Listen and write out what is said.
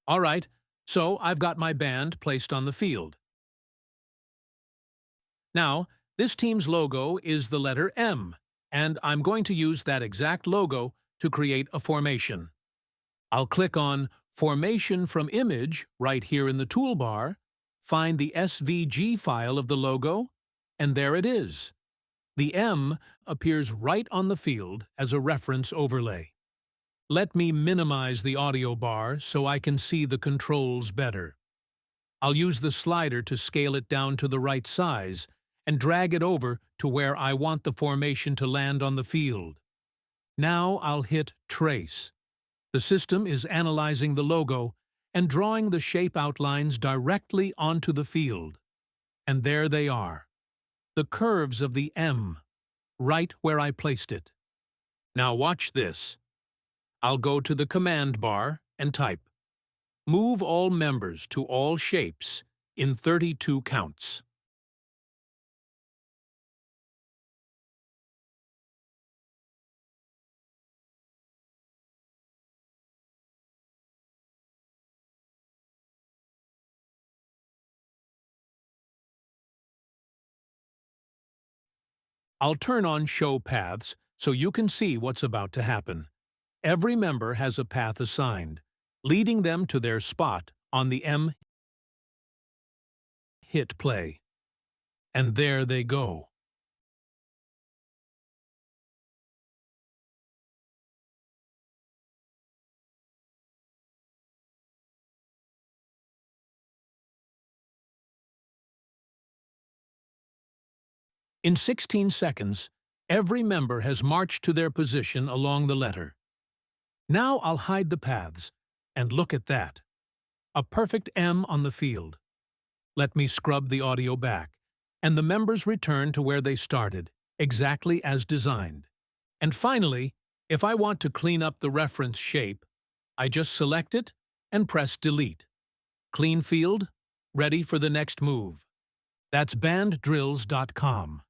All right, so I've got my band placed on the field. Now, this team's logo is the letter M, and I'm going to use that exact logo to create a formation. I'll click on Formation from Image right here in the toolbar, find the SVG file of the logo, and there it is. The M appears right on the field as a reference overlay. Let me minimize the audio bar so I can see the controls better. I'll use the slider to scale it down to the right size and drag it over to where I want the formation to land on the field. Now I'll hit Trace. The system is analyzing the logo and drawing the shape outlines directly onto the field. And there they are, the curves of the M, right where I placed it. Now watch this. I'll go to the command bar and type Move all members to all shapes in 32 counts. I'll turn on Show Paths so you can see what's about to happen. Every member has a path assigned, leading them to their spot on the M. Hit play. And there they go. In 16 seconds, every member has marched to their position along the letter. Now I'll hide the paths, and look at that. A perfect M on the field. Let me scrub the audio back, and the members return to where they started, exactly as designed. And finally, if I want to clean up the reference shape, I just select it and press Delete. Clean field, ready for the next move. That's banddrills.com.